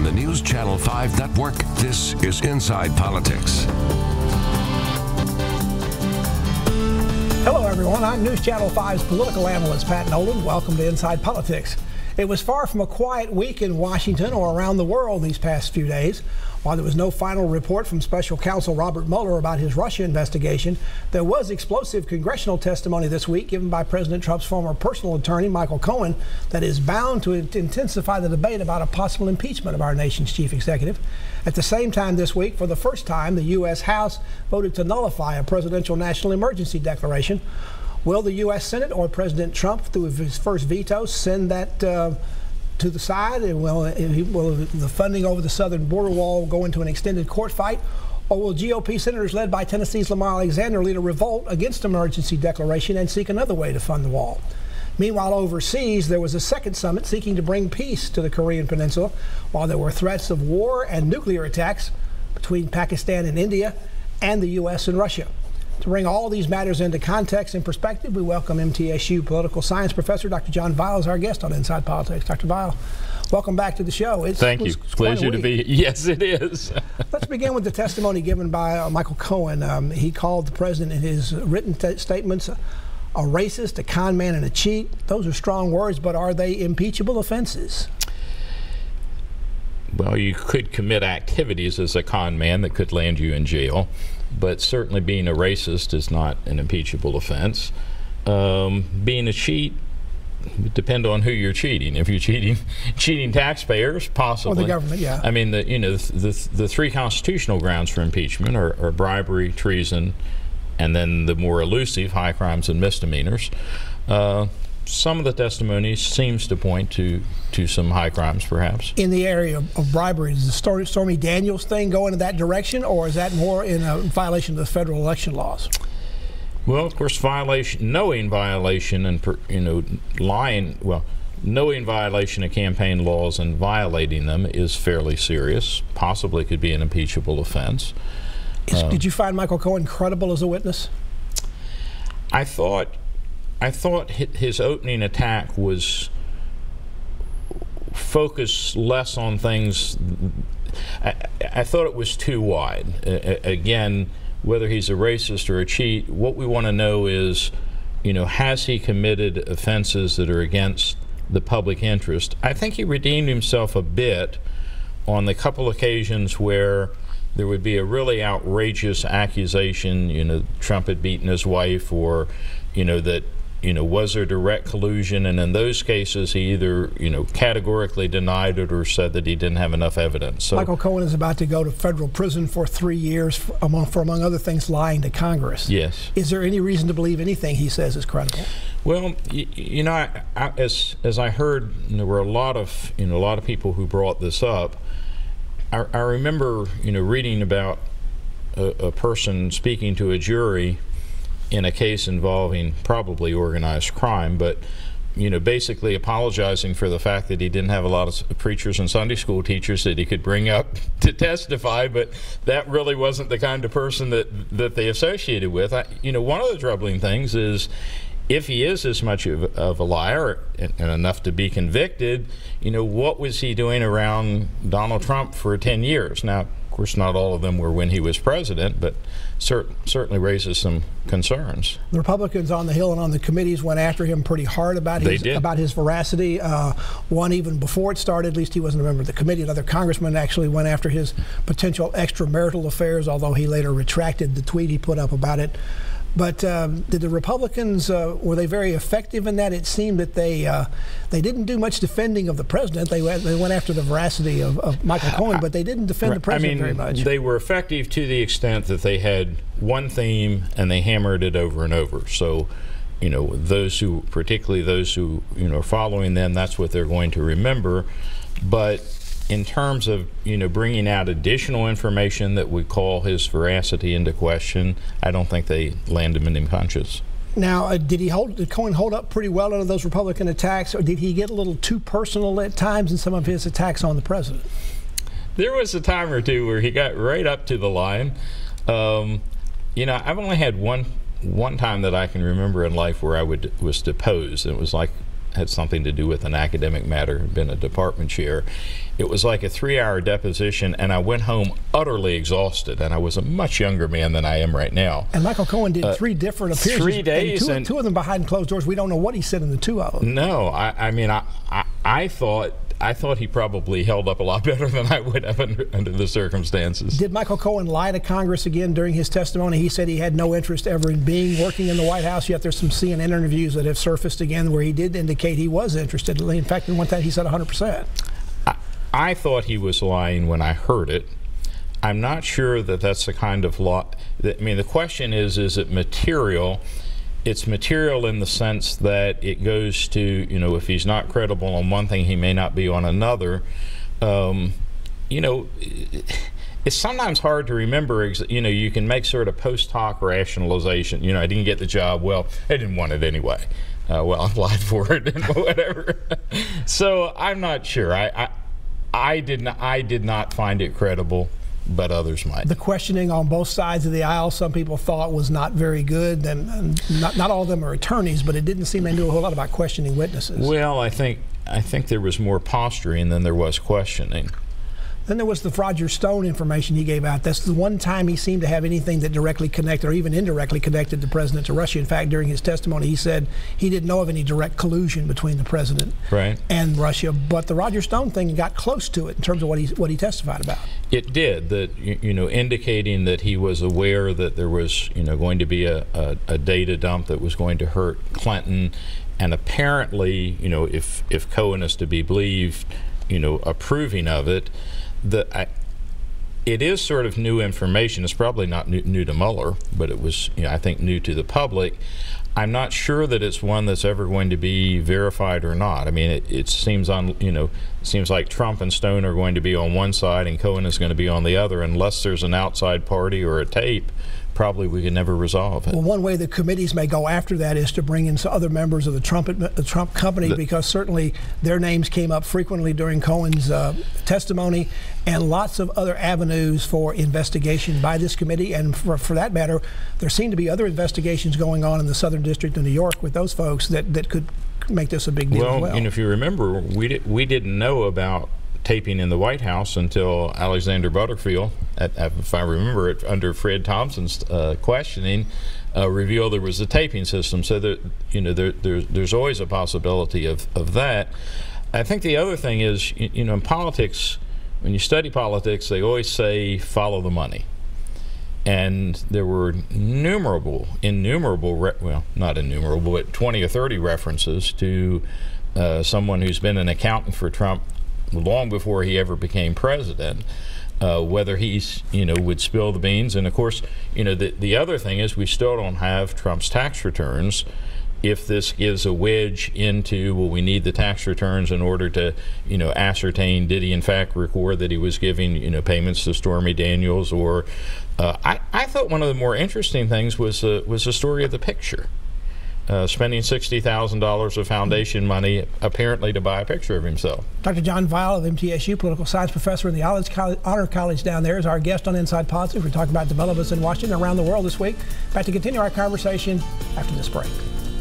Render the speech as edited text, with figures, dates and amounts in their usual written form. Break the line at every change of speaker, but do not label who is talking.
On the News Channel 5 network, this is Inside Politics.
Hello, everyone. I'm News Channel 5's political analyst, Pat Nolan. Welcome to Inside Politics. It was far from a quiet week in Washington or around the world these past few days. While there was no final report from Special Counsel Robert Mueller about his Russia investigation, there was explosive congressional testimony this week given by President Trump's former personal attorney, Michael Cohen, that is bound to intensify the debate about a possible impeachment of our nation's chief executive. At the same time this week, for the first time, the U.S. House voted to nullify a presidential national emergency declaration. Will the U.S. Senate or President Trump, through his first veto, send that to the side? And will the funding over the southern border wall go into an extended court fight? Or will GOP senators led by Tennessee's Lamar Alexander lead a revolt against an emergency declaration and seek another way to fund the wall? Meanwhile, overseas, there was a second summit seeking to bring peace to the Korean Peninsula, while there were threats of war and nuclear attacks between Pakistan and India and the U.S. and Russia. To bring all these matters into context and perspective, we welcome MTSU political science professor Dr. John Weil as our guest on Inside Politics. Dr. Weil, welcome back to the show.
Thank you. Pleasure to be here. Yes, it is.
Let's begin with the testimony given by Michael Cohen. He called the president in his written statements a racist, a con man, and a cheat. Those are strong words, but are they impeachable offenses?
Well, you could commit activities as a con man that could land you in jail, but certainly being a racist is not an impeachable offense. Being a cheat would depend on who you're cheating. If you're cheating taxpayers, possibly.
Or the government, yeah.
I mean, the three constitutional grounds for impeachment are bribery, treason, and then the more elusive high crimes and misdemeanors. Some of the testimony seems to point to some high crimes, perhaps. In the area
of bribery, does the Stormy Daniels thing go into that direction, or is that more in a violation of the federal election laws?
Well, of course, knowing violation and knowing violation of campaign laws and violating them is fairly serious. Possibly could be an impeachable offense.
Did you find Michael Cohen credible as a witness?
I thought his opening attack was focused less on things. I thought it was too wide. Again, whether he's a racist or a cheat, what we want to know is, has he committed offenses that are against the public interest? I think he redeemed himself a bit on the couple occasions where there would be a really outrageous accusation, Trump had beaten his wife, or, that, was there direct collusion? And in those cases, he either, categorically denied it or said that he didn't have enough evidence. So
Michael Cohen is about to go to federal prison for 3 years for among other things, lying to Congress.
Yes.
Is there any reason to believe anything he says is credible?
Well, as I heard, there were a lot of people who brought this up. I remember, reading about a person speaking to a jury in a case involving probably organized crime, but basically apologizing for the fact that he didn't have a lot of preachers and Sunday school teachers that he could bring up to testify, but that really wasn't the kind of person that they associated with. One of the troubling things is, if he is as much of a liar and enough to be convicted, what was he doing around Donald Trump for 10 years? Now, of course, not all of them were when he was president, but certainly raises some concerns.
The Republicans on the Hill and on the committees went after him pretty hard about his veracity. One, even before it started, at least he wasn't a member of the committee. Another congressman actually went after his potential extramarital affairs, although he later retracted the tweet he put up about it. But did the Republicans, were they very effective in that? It seemed that they didn't do much defending of the president. They went after the veracity of Michael Cohen, but they didn't defend the president very much.
They were effective to the extent that they had one theme and they hammered it over and over. So, particularly those who are following them, that's what they're going to remember. But in terms of bringing out additional information that would call his veracity into question, I don't think they land him in unconscious.
Now, did Cohen hold up pretty well under those Republican attacks, or did he get a little too personal at times in some of his attacks on the president?
There was a time or two where he got right up to the line. I've only had one time that I can remember in life where I was deposed. It was like had something to do with an academic matter, had been a department chair. It was like a 3-hour deposition, and I went home utterly exhausted, and I was a much younger man than I am right now.
And Michael Cohen did 3 different appearances.
3 days.
And two of them behind closed doors. We don't know what he said in the 2 of them.
No, I thought he probably held up a lot better than I would have under the circumstances.
Did Michael Cohen lie to Congress again during his testimony? He said he had no interest ever in working in the White House, yet there's some CNN interviews that have surfaced again where he did indicate he was interested. In fact, in one time he said 100%.
I thought he was lying when I heard it. I'm not sure that that's the kind of law. I mean, the question is it material? It's material in the sense that it goes to, you know, if he's not credible on one thing, he may not be on another. You know, it's sometimes hard to remember. You know, you can make sort of post hoc rationalization. You know, I didn't get the job. Well, I didn't want it anyway. Well, I applied for it and whatever. So I'm not sure. I did not find it credible, but others might.
The questioning on both sides of the aisle, some people thought was not very good. And not all of them are attorneys, but it didn't seem they knew a whole lot about questioning witnesses.
Well, I think there was more posturing than there was questioning.
Then there was the Roger Stone information he gave out. That's the one time he seemed to have anything that directly connected or even indirectly connected the president to Russia. In fact, during his testimony, he said he didn't know of any direct collusion between the president and Russia. But the Roger Stone thing got close to it in terms of what he testified about.
It did. That, you know, indicating that he was aware that there was, you know, going to be a data dump that was going to hurt Clinton, and apparently, you know, if Cohen is to be believed, you know, approving of it. It is sort of new information. It's probably not new to Mueller, but it was, you know, I think new to the public. I'm not sure that it's one that's ever going to be verified or not. I mean, it seems seems like Trump and Stone are going to be on one side and Cohen is going to be on the other, unless there's an outside party or a tape. Probably we can never resolve it.
Well, one way the committees may go after that is to bring in some other members of the Trump company, because certainly their names came up frequently during Cohen's testimony, and lots of other avenues for investigation by this committee. And for that matter, there seem to be other investigations going on in the Southern District of New York with those folks that could make this a big deal as well.
And if you remember, we didn't know about taping in the White House until Alexander Butterfield, if I remember it, under Fred Thompson's questioning, revealed there was a taping system. So that, you know, there's always a possibility of that. I think the other thing is, you know, in politics, when you study politics, they always say follow the money. And there were innumerable, well, not innumerable, but 20 or 30 references to someone who's been an accountant for Trump long before he ever became president, whether he's, you know, would spill the beans. And of course, you know, the other thing is we still don't have Trump's tax returns. If this gives a wedge into, well, we need the tax returns in order to, you know, ascertain did he in fact record that he was giving, you know, payments to Stormy Daniels, or I thought one of the more interesting things was the story of the picture. Spending $60,000 of foundation money apparently to buy a picture of himself.
Dr. John Weil of MTSU, political science professor in the Honor College down there, is our guest on Inside Politics. We're talking about developments in Washington and around the world this week. Back to continue our conversation after this break.